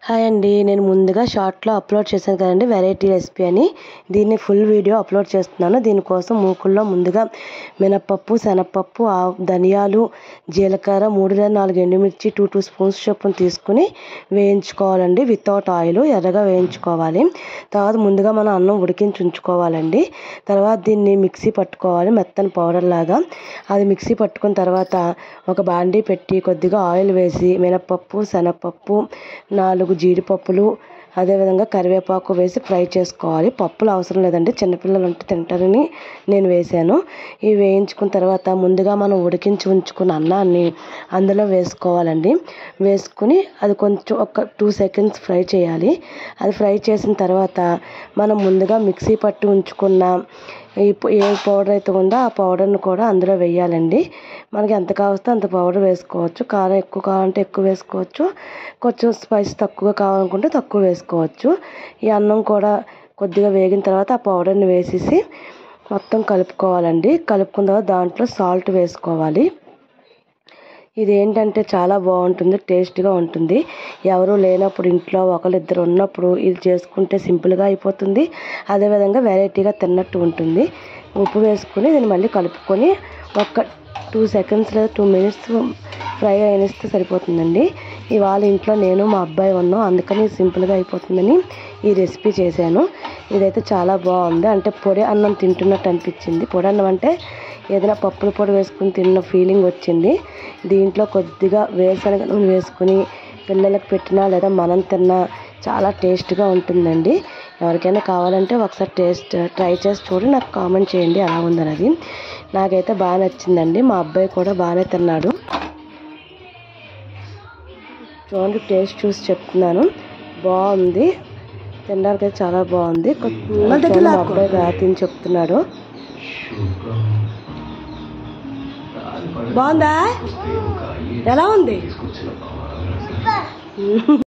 Hi అండి, నేను ముందుగా షార్ట్లో అప్లోడ్ చేశాను కదండి వెరైటీ రెసిపీ అని. దీన్ని ఫుల్ వీడియో అప్లోడ్ చేస్తున్నాను. దీనికోసం మూకుల్లో ముందుగా మినపప్పు, శనగపప్పు, ధనియాలు, జీలకర్ర, 3-4 ఎండుమిర్చి, 2 స్పూన్స్ చొప్పున తీసుకుని వేయించుకోవాలండి. వితౌట్ ఆయిల్ ఎర్రగా వేయించుకోవాలి. తర్వాత ముందుగా మనం అన్నం ఉడికించి ఉంచుకోవాలండి. తర్వాత దీన్ని మిక్సీ పట్టుకోవాలి మెత్తని పౌడర్ లాగా. అది మిక్సీ పట్టుకున్న తర్వాత ఒక బాండీ పెట్టి కొద్దిగా ఆయిల్ వేసి మినపప్పు, శనగపప్పు, 4 జీడిపప్పులు, అదేవిధంగా కరివేపాకు వేసి ఫ్రై చేసుకోవాలి. పప్పులు అవసరం లేదండి, చిన్నపిల్లలు ఉంటే తింటారని నేను వేసాను. ఇవి వేయించుకున్న తర్వాత ముందుగా మనం ఉడికించి ఉంచుకున్న అన్నాన్ని అందులో వేసుకోవాలండి. వేసుకుని అది కొంచెం ఒక 2 సెకండ్స్ ఫ్రై చేయాలి. అది ఫ్రై చేసిన తర్వాత మనం ముందుగా మిక్సీ పట్టి ఉంచుకున్న ఏ పౌడర్ అయితే ఉందో ఆ పౌడర్ని కూడా అందులో వేయాలండి. మనకి ఎంత కావస్తే అంత పౌడర్ వేసుకోవచ్చు. కారం ఎక్కువ కావాలంటే ఎక్కువ వేసుకోవచ్చు, కొంచెం స్పైస్ తక్కువ కావాలనుకుంటే తక్కువ వేసుకోవచ్చు. ఈ అన్నం కూడా కొద్దిగా వేగిన తర్వాత ఆ పౌడర్ని వేసేసి మొత్తం కలుపుకోవాలండి. కలుపుకున్న తర్వాత దాంట్లో సాల్ట్ వేసుకోవాలి. ఇది ఏంటంటే చాలా బాగుంటుంది, టేస్ట్గా ఉంటుంది. ఎవరు లేనప్పుడు ఇంట్లో ఒకరిద్దరు ఉన్నప్పుడు ఇది చేసుకుంటే సింపుల్గా అయిపోతుంది. అదేవిధంగా వెరైటీగా తిన్నట్టు ఉంటుంది. ఉప్పు వేసుకుని దీన్ని మళ్ళీ కలుపుకొని ఒక 2 సెకండ్స్ లేదా 2 మినిట్స్ ఫ్రై అయినిస్తే సరిపోతుందండి. ఇవాళ ఇంట్లో నేను మా అబ్బాయి ఉన్నాం, అందుకని సింపుల్గా అయిపోతుందని ఈ రెసిపీ చేశాను. ఇదైతే చాలా బాగుంది, అంటే పొడి అన్నం తింటున్నట్టు అనిపించింది. పొడి అన్నం అంటే ఏదైనా పప్పుల పొడి వేసుకుని తిన్న ఫీలింగ్ వచ్చింది. దీంట్లో కొద్దిగా వేరుశనగ నూనె వేసుకుని పిల్లలకు పెట్టినా లేదా మనం తిన్నా చాలా టేస్ట్గా ఉంటుందండి. ఎవరికైనా కావాలంటే ఒకసారి ట్రై చేసి చూడి నాకు కామెంట్ చేయండి ఎలా ఉందన్నది. నాకైతే బాగా నచ్చిందండి, మా అబ్బాయి కూడా బాగానే తిన్నాడు. చూడండి, టేస్ట్ చూసి చెప్తున్నాను, బాగుంది. తినడానికి అయితే చాలా బాగుంది. మా అబ్బాయి బాగా తిని చెప్తున్నాడు. బాగుందా? ఎలా ఉంది?